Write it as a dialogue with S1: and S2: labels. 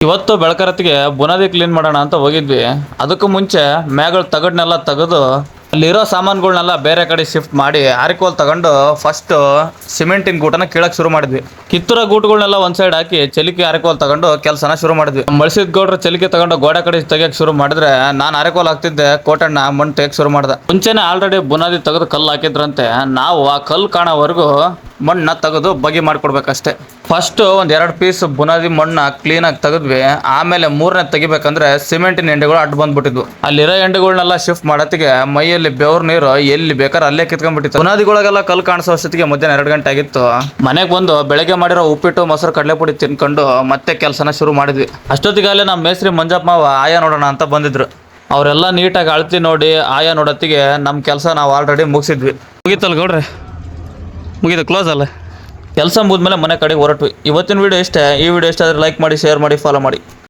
S1: ಇವತ್ತು ಬೆಳಕರತ್ತಿಗೆ ಬುನಾದಿ ಕ್ಲೀನ್ ಮಾಡೋಣ ಅಂತ ಹೋಗಿದ್ವಿ. ಅದಕ್ಕೂ ಮುಂಚೆ ಮ್ಯಾಗಳ ತಗಡ್ನೆಲ್ಲ ತೆಗೆದು ಅಲ್ಲಿರೋ ಸಾಮಾನುಗಳನ್ನೆಲ್ಲ ಬೇರೆ ಕಡೆ ಶಿಫ್ಟ್ ಮಾಡಿ ಆರಿಕೋಲ್ ತಗೊಂಡು ಫಸ್ಟ್ ಸಿಮೆಂಟಿನ ಗೂಟನ ಕೀಳಕ್ ಶುರು ಮಾಡಿದ್ವಿ. ಕಿತ್ತೂರ ಗೂಟುಗಳನ್ನೆಲ್ಲ ಒಂದ್ ಸೈಡ್ ಹಾಕಿ ಚಲಿಕೆ ಆರಿಕೋಲ್ ತಗೊಂಡು ಕೆಲಸನ ಶುರು ಮಾಡಿದ್ವಿ. ಮಳ್ಸಿದ್ ಗೌಡ್ರ ಚಲಿಕೆ ತಗೊಂಡು ಗೋಡೆ ಕಡೆ ತೆಗಿಯಕ್ ಶುರು ಮಾಡಿದ್ರೆ ನಾನು ಆರಿಕೋಲ್ ಹಾಕ್ತಿದ್ದೆ, ಕೋಟಣ್ಣ ಮಣ್ಣು ತೆಗಿಯಕ್ ಶುರು ಮಾಡ್ದೆ. ಮುಂಚೆನೆ ಆಲ್ರೆಡಿ ಬುನಾದಿ ತೆಗೆದು ಕಲ್ಲು ಹಾಕಿದ್ರಂತೆ. ನಾವು ಆ ಕಲ್ಲು ಕಾಣೋವರೆಗೂ ಮಣ್ಣನ್ನ ತೆಗೆದು ಬಗೆ ಮಾಡ್ಕೊಡ್ಬೇಕಷ್ಟೇ. ಫಸ್ಟ್ ಒಂದ್ 2 ಪೀಸ್ ಬುನಾದಿ ಮಣ್ಣನ್ನ ಕ್ಲೀನ್ ಆಗಿ ತೆಗೆದ್ವಿ. ಆಮೇಲೆ 3ನೇ ತೆಗಿಬೇಕಂದ್ರೆ ಸಿಮೆಂಟಿನ ಎಂಡೆಗಳು ಅಡ್ಡ ಬಂದ್ಬಿಟ್ಟಿದ್ವು. ಅಲ್ಲಿರೋ ಎಂಡೆಗಳನ್ನೆಲ್ಲ ಶಿಫ್ಟ್ ಮಾಡತ್ತಿಗೆ ಮೈಯಲ್ಲಿ ಬೆವ್ರ ನೀರು ಎಲ್ಲಿ ಬೇಕಾದ್ರೆ ಅಲ್ಲೇ ಕಿತ್ಕೊಂಡ್ಬಿಟ್ಟಿತ್ತು. ಬುನಾದಿಗಳಿಗೆಲ್ಲ ಕಲ್ಲು ಕಾಣಿಸೋ ಅಷ್ಟೊತ್ತಿಗೆ ಮಧ್ಯಾಹ್ನ 2 ಗಂಟೆ ಆಗಿತ್ತು. ಮನೆಗೆ ಬಂದು ಬೆಳಗ್ಗೆ ಮಾಡಿರೋ ಉಪ್ಪಿಟ್ಟು ಮೊಸರು ಕಡಲೆಪುಡಿ ತಿನ್ಕೊಂಡು ಮತ್ತೆ ಕೆಲಸನ ಶುರು ಮಾಡಿದ್ವಿ. ಅಷ್ಟೊತ್ತಿಗಾಗಲೇ ನಮ್ಮ ಮೇಸ್ತ್ರಿ ಮಂಜಪ್ಪ ಮಾವ ಆಯಾ ನೋಡೋಣ ಅಂತ ಬಂದಿದ್ರು. ಅವರೆಲ್ಲ ನೀಟಾಗಿ ಅಳತಿ ನೋಡಿ ಆಯಾ ನೋಡತ್ತಿಗೆ ನಮ್ಮ ಕೆಲಸ ನಾವು ಆಲ್ರೆಡಿ ಮುಗಿಸಿದ್ವಿ. ಮುಗೀತಲ್ಲ ಗೌಡ್ರೆ, ಮುಗಿದು ಕ್ಲೋಸ್ ಅಲ್ಲ. ಕೆಲಸ ಮುಗಿದ್ಮೇಲೆ ಮನೆ ಕಡೆಗೆ ಹೊರಟ್ವಿ. ಇವತ್ತಿನ ವಿಡಿಯೋ ಇಷ್ಟೇ. ಈ ವಿಡಿಯೋ ಇಷ್ಟ ಆದರೆ ಲೈಕ್ ಮಾಡಿ, ಶೇರ್ ಮಾಡಿ, ಫಾಲೋ ಮಾಡಿ.